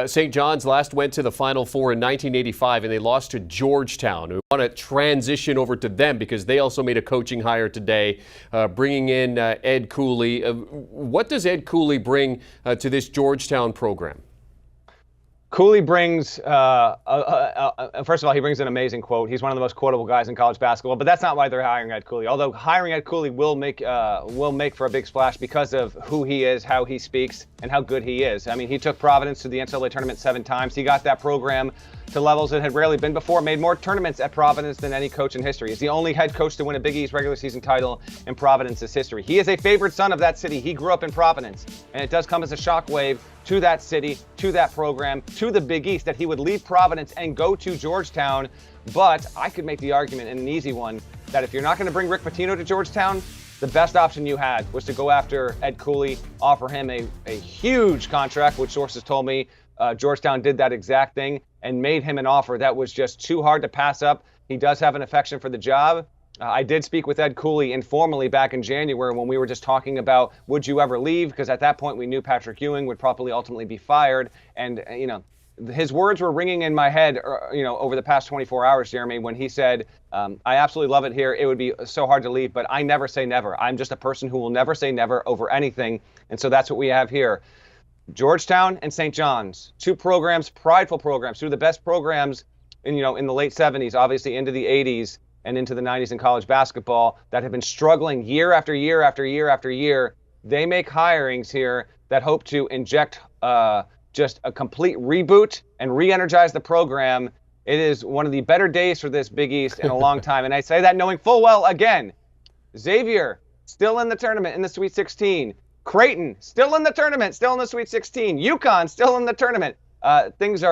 St. John's last went to the Final Four in 1985, and they lost to Georgetown. We want to transition over to them because they also made a coaching hire today, bringing in Ed Cooley. What does Ed Cooley bring to this Georgetown program? Cooley brings, first of all, he brings an amazing quote. He's one of the most quotable guys in college basketball, but that's not why they're hiring Ed Cooley. Although hiring Ed Cooley will make for a big splash because of who he is, how he speaks, and how good he is. I mean, he took Providence to the NCAA tournament 7 times. He got that program to levels that had rarely been before, made more tournaments at Providence than any coach in history. He's the only head coach to win a Big East regular season title in Providence's history. He is a favorite son of that city. He grew up in Providence, and it does come as a shockwave to that city, to that program, to the Big East, that he would leave Providence and go to Georgetown. But I could make the argument, and an easy one, that if you're not going to bring Rick Pitino to Georgetown, the best option you had was to go after Ed Cooley, offer him a huge contract, which sources told me Georgetown did that exact thing and made him an offer that was just too hard to pass up. He does have an affection for the job. I did speak with Ed Cooley informally back in January when we were just talking about, would you ever leave? Because at that point we knew Patrick Ewing would probably ultimately be fired. And, his words were ringing in my head, over the past 24 hours, Jeremy, when he said, I absolutely love it here. It would be so hard to leave, but I never say never. I'm just a person who will never say never over anything. And so that's what we have here. Georgetown and St. John's, 2 programs, prideful programs, 2 of the best programs in the late 70s, obviously into the 80s. And into the 90s in college basketball that have been struggling year after year after year after year. They make hirings here that hope to inject just a complete reboot and re-energize the program. It is one of the better days for this Big East in a long time. And I say that knowing full well, again, Xavier still in the tournament in the Sweet 16. Creighton still in the tournament, still in the Sweet 16. UConn still in the tournament. Things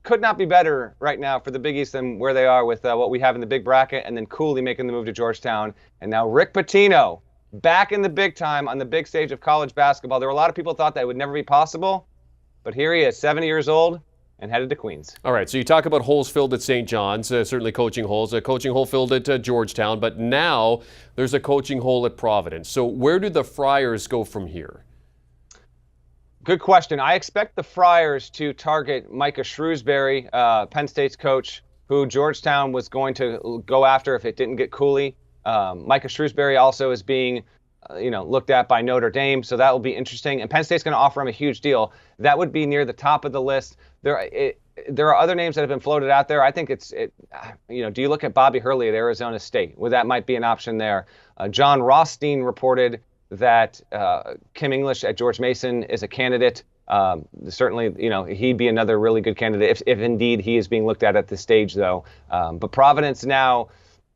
could not be better right now for the Big East than where they are with what we have in the big bracket, and then Cooley making the move to Georgetown, and now Rick Pitino back in the big time on the big stage of college basketball. There were a lot of people who thought that would never be possible, but here he is, 70 years old and headed to Queens. All right, so you talk about holes filled at St. John's, certainly coaching holes, a coaching hole filled at Georgetown, but now there's a coaching hole at Providence. So where do the Friars go from here? Good question. I expect the Friars to target Micah Shrewsbury, Penn State's coach, who Georgetown was going to go after if it didn't get Cooley. Micah Shrewsbury also is being, looked at by Notre Dame, so that will be interesting. And Penn State's going to offer him a huge deal. That would be near the top of the list. There are other names that have been floated out there. I think do you look at Bobby Hurley at Arizona State? Well, that might be an option there. John Rothstein reported that Kim English at George Mason is a candidate. Certainly, he'd be another really good candidate if indeed he is being looked at this stage, though. But Providence now,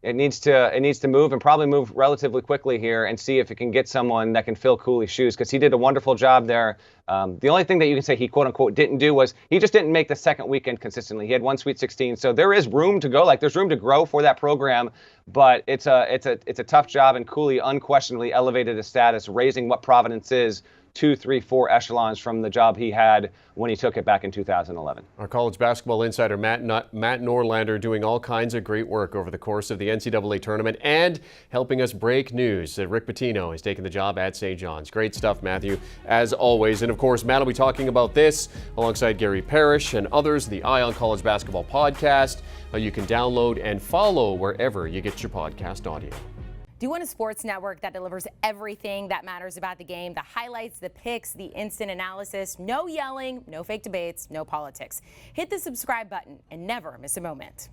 it needs to move and probably move relatively quickly here and see if it can get someone that can fill Cooley's shoes, because he did a wonderful job there. The only thing that you can say he quote unquote didn't do was he just didn't make the second weekend consistently. He had 1 Sweet 16, so there is room to go. There's room to grow for that program, but it's a tough job, and Cooley unquestionably elevated his status, raising what Providence is 2, 3, 4 echelons from the job he had when he took it back in 2011. Our college basketball insider, Matt Norlander, doing all kinds of great work over the course of the NCAA tournament and helping us break news that Rick Pitino has taken the job at St. John's. Great stuff, Matthew, as always. And of course, Matt will be talking about this alongside Gary Parrish and others, the Eye on College Basketball podcast. You can download and follow wherever you get your podcast audio. Do you want a sports network that delivers everything that matters about the game? The highlights, the picks, the instant analysis, no yelling, no fake debates, no politics. Hit the subscribe button and never miss a moment.